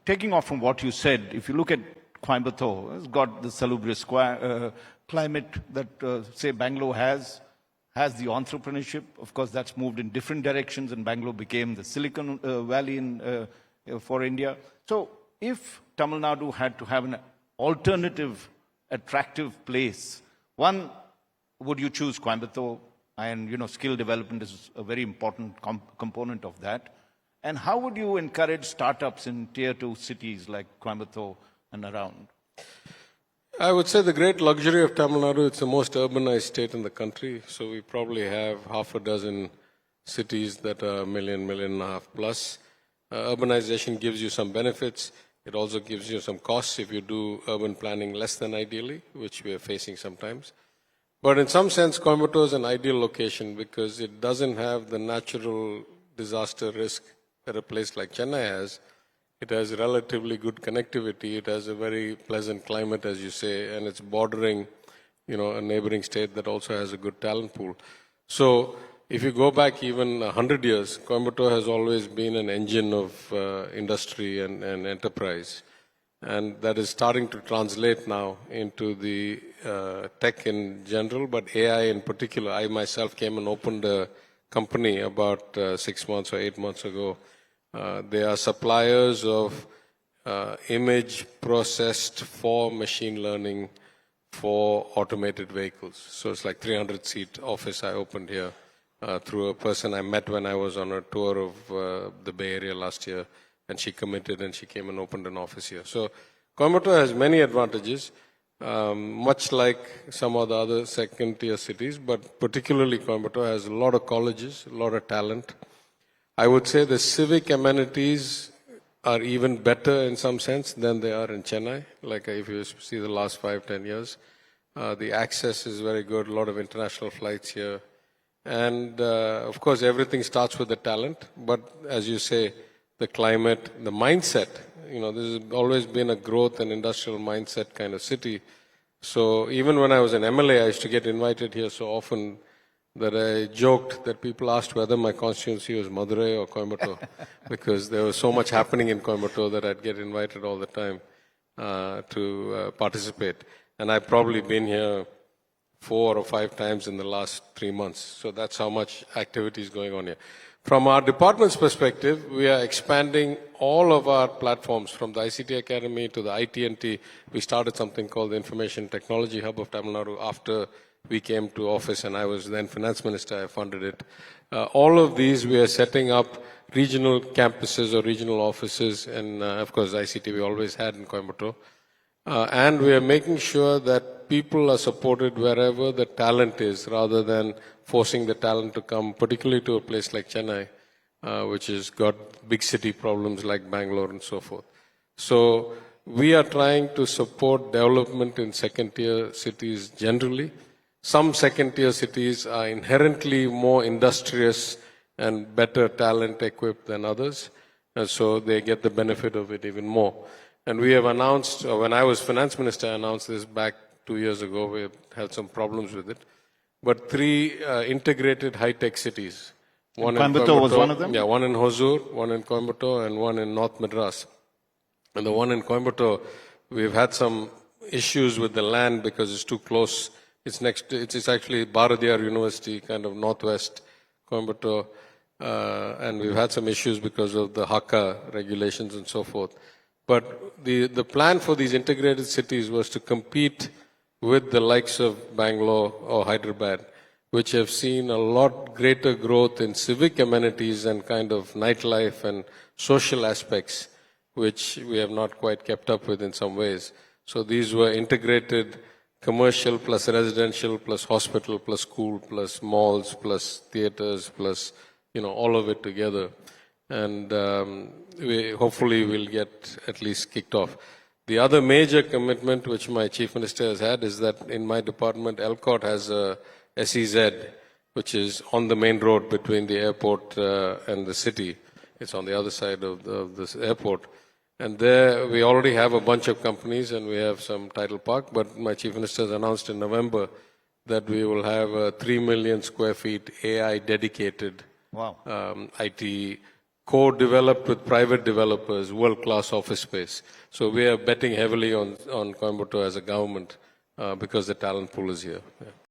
taking off from what you said, if you look at Coimbatore, it's got the salubrious climate that, say, Bangalore has the entrepreneurship. Of course, that's moved in different directions, and Bangalore became the Silicon Valley for India. So if Tamil Nadu had to have an alternative, attractive place, one, would you choose Coimbatore? And, skill development is a very important component of that. And how would you encourage startups in tier 2 cities like Coimbatore and around? I would say the great luxury of Tamil Nadu, it's the most urbanized state in the country. So we probably have half a dozen cities that are 1.5 million plus. Urbanization gives you some benefits. It also gives you some costs if you do urban planning less than ideally, which we are facing sometimes. But in some sense, Coimbatore is an ideal location because it doesn't have the natural disaster risk that a place like Chennai has. It has relatively good connectivity. It has a very pleasant climate, as you say, and it's bordering, a neighboring state that also has a good talent pool. So if you go back even 100 years, Coimbatore has always been an engine of industry and enterprise. And that is starting to translate now into the tech in general, but AI in particular. I myself came and opened a company about 6 months or 8 months ago. They are suppliers of image processed for machine learning for automated vehicles. So it's like 300-seat office I opened here through a person I met when I was on a tour of the Bay Area last year. And she committed and she came and opened an office here. So Coimbatore has many advantages, much like some of the other second-tier cities, but particularly Coimbatore has a lot of colleges, a lot of talent. I would say the civic amenities are even better in some sense than they are in Chennai. Like if you see the last 5-10 years, the access is very good, a lot of international flights here. And of course, everything starts with the talent, but as you say, the climate, the mindset, this has always been a growth and industrial mindset kind of city. So even when I was an MLA, I used to get invited here so often that I joked that people asked whether my constituency was Madurai or Coimbatore because there was so much happening in Coimbatore that I'd get invited all the time to participate. And I've probably been here 4 or 5 times in the last 3 months. So that's how much activity is going on here. From our department's perspective, we are expanding all of our platforms from the ICT Academy to the IT&T. We started something called the Information Technology Hub of Tamil Nadu after we came to office and I was then finance minister. I funded it. All of these we are setting up regional campuses or regional offices and of course ICT we always had in Coimbatore. And we are making sure that people are supported wherever the talent is rather than forcing the talent to come, particularly to a place like Chennai, which has got big city problems like Bangalore and so forth. So we are trying to support development in second-tier cities generally. Some second-tier cities are inherently more industrious and better talent equipped than others, and so they get the benefit of it even more. And we have announced, when I was finance minister, I announced this back 2 years ago. We had some problems with it. But 3 integrated high-tech cities. One in Coimbatore was one of them? Yeah, one in Hosur, one in Coimbatore, and one in North Madras. And the one in Coimbatore, we've had some issues with the land because it's too close. It's actually Bharatiyar University, kind of northwest Coimbatore. And we've had some issues because of the Haka regulations and so forth. But the plan for these integrated cities was to compete with the likes of Bangalore or Hyderabad, which have seen a lot greater growth in civic amenities and kind of nightlife and social aspects, which we have not quite kept up with in some ways. So these were integrated commercial plus residential plus hospital plus school plus malls plus theaters plus, all of it together. And we hopefully will get at least kicked off. The other major commitment which my chief minister has had is that in my department, ELCOT has a SEZ, which is on the main road between the airport and the city. It's on the other side of this airport. And there we already have a bunch of companies and we have some tidal park, but my chief minister has announced in November that we will have a 3 million square feet AI dedicated IT co-developed with private developers, world-class office space. So we are betting heavily on Coimbatore as a government because the talent pool is here. Yeah.